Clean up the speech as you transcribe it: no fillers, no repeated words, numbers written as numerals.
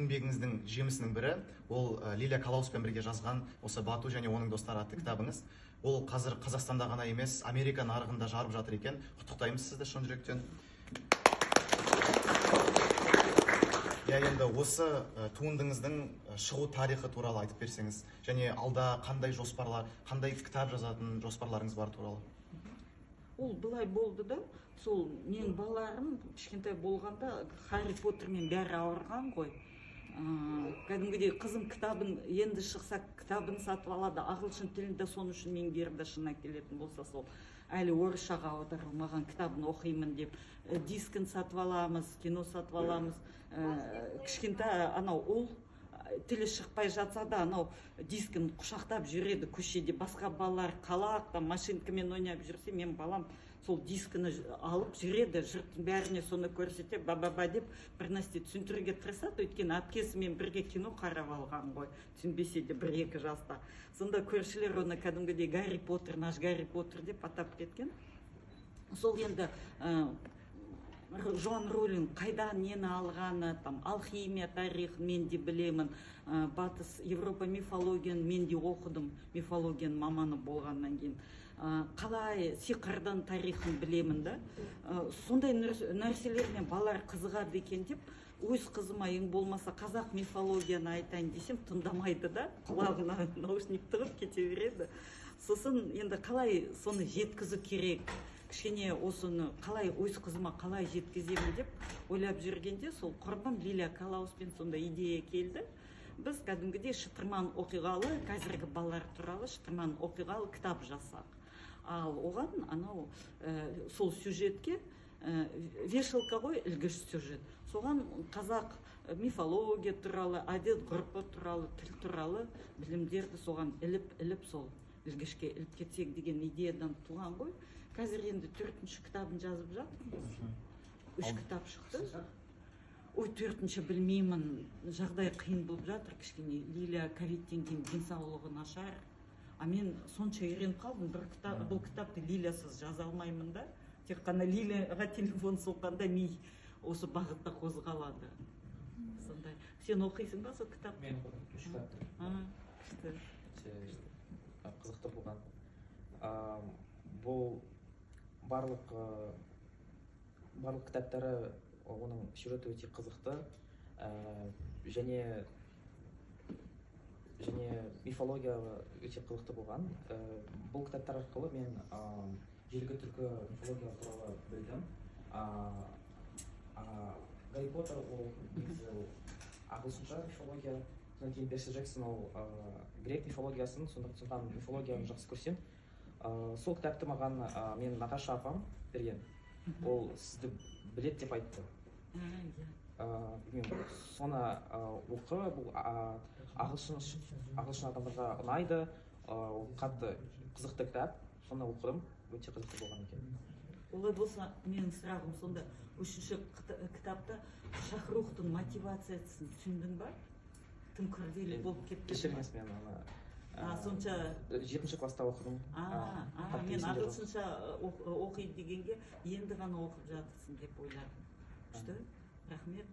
еңбегіңіздің жемісінің бірі ол Лилия Калауспен бірге жазған осы Бату және оның достары атты кітабыңыз. Ол қазір Қазақстанда ғана емес, Америка нарығында жарып жатыр екен. Құттықтаймыз сізді шын жүректен. Енді осы туындыңыздың шығу тарихы туралы айтып берсеңіз, және алда қандай жоспарлар, қандай кітап жазатын жоспарларыңыз бар туралы? Ол былай болды да, сол мен балаларым кішкентай болғанда Харри Поттермен бәрі ауырған ғой. Кәдімгідей қызым кітабын енді шықса кітабын сатып алады, ағылшын тілінде соны үшін меңгерді, шынына келетін болса сол әлі орысшаға аударылмаған кітабын оқимын деп дискін сатып аламыз, кино сатып аламыз. Кішкентай анау ұл тілі шықпай жатса да анау дискін құшақтап жүреді көшеде, басқа балалар қалақта машинкамен ойнап жүрсе, мен балам сол дискіні алып жүреді, жұрттың бәріне соны көрсете, ба-ба-ба деп бір нәрсе түсіндіруге тырысады, өйткені әпкесімен бірге кино қарап алған ғой, түсінбесе де 1-2 жаста. Сонда көршілер оны кәдімгідей Гарри Поттер, наш Гарри Поттер деп атап кеткен. Сол енді Жоан Роулинг қайдан нені алғаны, алхимия тарихын мен де білемін, батыс Европа мифологияны мен де оқыдым, мифологияның маманы болғаннан кейін. Қалай сиқырдың тарихын білемін да. Сондай нәрселермен балалар қызығады екен деп, өз қызыма ең болмаса қазақ мифологияны айтайын десем, тыңдамайды да, құлағына наушник тығып кете береді. Сосын енді қалай соны жеткізу керек, кішкене осыны қалай өз қызыма қалай жеткіземін деп ойлап жүргенде, сол құрбым Лилия Калауспен сонда идея келді. Біз кәдімгідей шытырман оқиғалы, қазіргі балалар туралы шытырман оқиғалы кітап жасақ. Ал оған анау сол сюжетке вешалка ғой, ілгіш сюжет. Соған қазақ мифология туралы, әдет ғұрпы туралы, тіл туралы білімдерді соған іліп сол ілгішке іліп кетсек деген идеядан туған ғой. Қазір енді 4-ші кітабын жазып жатырмыз. 3 кітап шықты. Ой, 4-ші білмеймін, жағдай қиын болып жатыр кішкене. Лилия ковидтен кейін денсаулығы нашар. Мен сонша үйреніп қалдым, бұл кітапты Лилиясыз жаза алмаймын да. Тек қана Лилияға телефон соққанда ми осы бағытта қозғалады. Сондай. Сен оқисың ба сол кітапты? Мен оқыдым, 3 кітапты. Қызықты болған. Бұл барлық кітаптары, оның сюжеті өте қызықты, және мифология өте қызықты болған. Бұл кітаптар арқылы мен ежелгі түркі мифология туралы білдім. Гарри Поттер ол ағылшынша мифология, содан кейін Перси Джексон ол грек мифологиясын, сондықтан мифологияны жақсы көрсем. Сол кітапты маған мен Наташа апам берген. Ол сізді білет деп айтты. Соны оқы, бұл ағылшын адамдарға ұнайды, қатты қызықты кітап, соны оқыдым, өте қызықты болған екен. Олай болса, менің сұрағым сонда, 3-ші кітапта Шахрухтың мотивациясын түсіндің ба? Тым күрделі болып кетті. Кешіріңіз, мен оны сонша 7-ші класста оқыдым. Мен ағылшынша оқиды дегенге енді ғана оқып жатырсың деп ойладым. Күшті, рахмет.